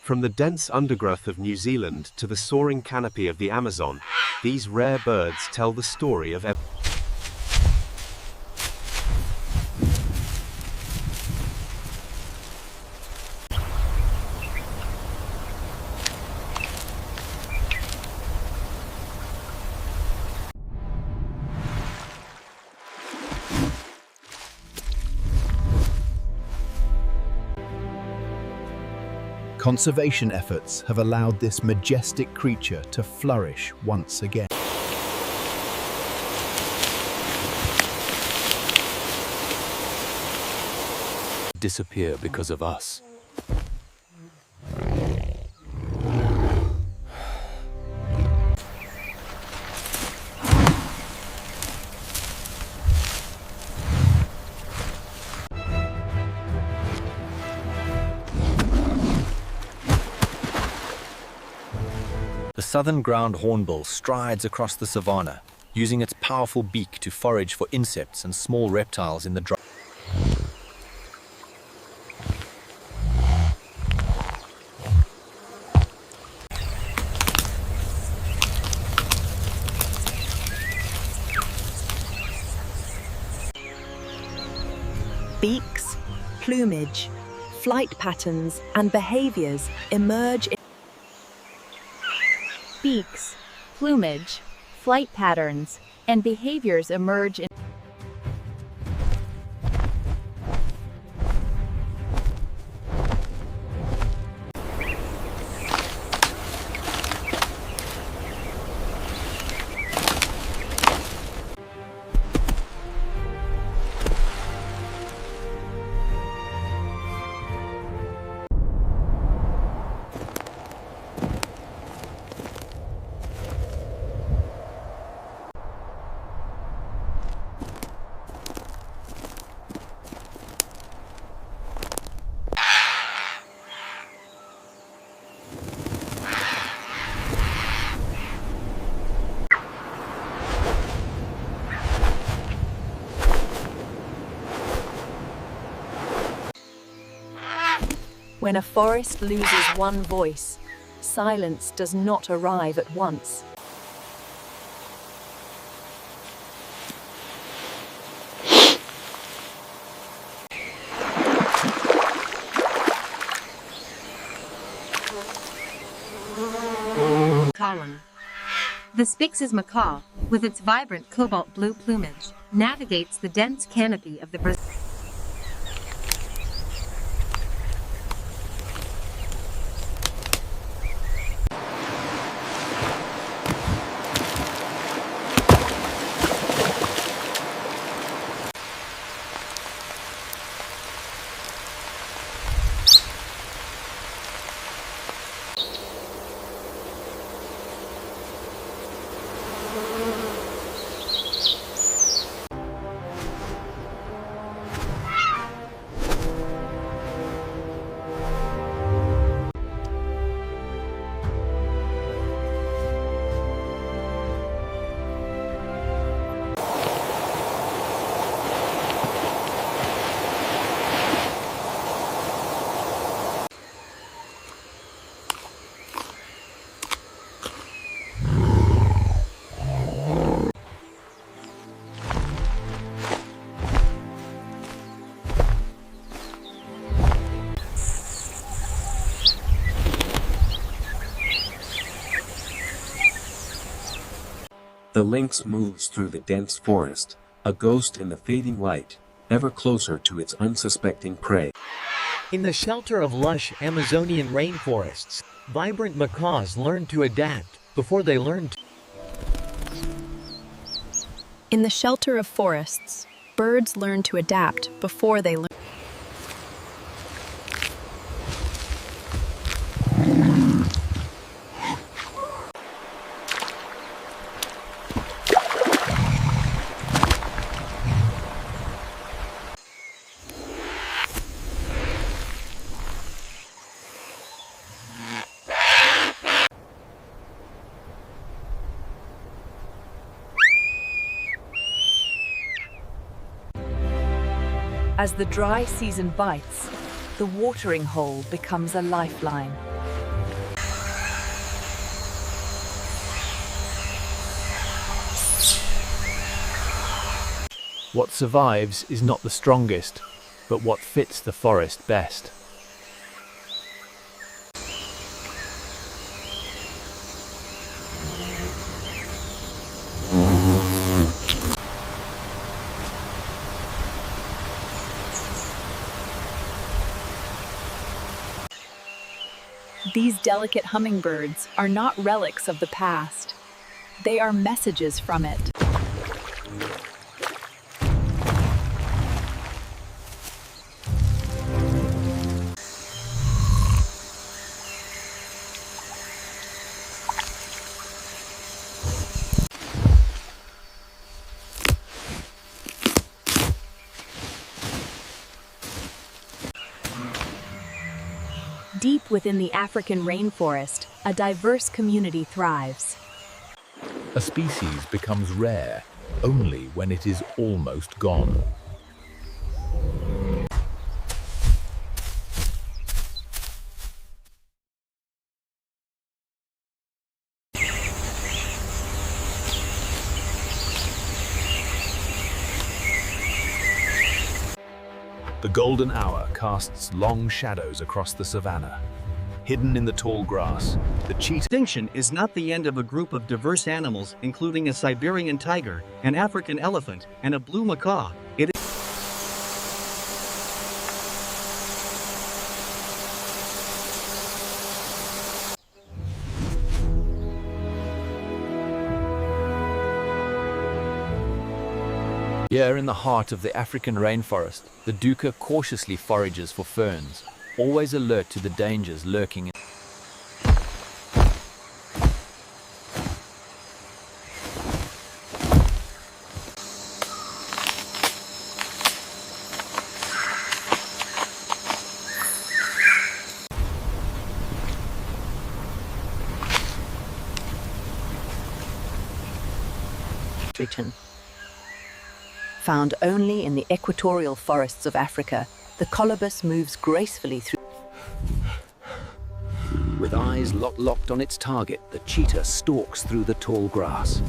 From the dense undergrowth of New Zealand to the soaring canopy of the Amazon, these rare birds tell the story of evolution. Conservation efforts have allowed this majestic creature to flourish once again. Disappear because of us. The southern ground hornbill strides across the savanna, using its powerful beak to forage for insects and small reptiles in the dry. Beaks, plumage, flight patterns, and behaviors emerge in Beaks, plumage, flight patterns, and behaviors emerge in When a forest loses one voice, silence does not arrive at once. Column. The Spix's macaw, with its vibrant cobalt blue plumage, navigates the dense canopy of the Brazil. The lynx moves through the dense forest, a ghost in the fading light, ever closer to its unsuspecting prey. In the shelter of lush Amazonian rainforests, vibrant macaws learn to adapt before they learn to. In the shelter of forests, birds learn to adapt before they learn. As the dry season bites, the watering hole becomes a lifeline. What survives is not the strongest, but what fits the forest best. These delicate hummingbirds are not relics of the past. They are messages from it. Deep within the African rainforest, a diverse community thrives. A species becomes rare only when it is almost gone. The golden hour casts long shadows across the savannah. Hidden in the tall grass, the cheetah Extinction is not the end of a group of diverse animals, including a Siberian tiger, an African elephant, and a blue macaw. It is Here in the heart of the African rainforest, the duiker cautiously forages for ferns, always alert to the dangers lurking in. Region. Found only in the equatorial forests of Africa, the colobus moves gracefully through. With eyes locked on its target, the cheetah stalks through the tall grass.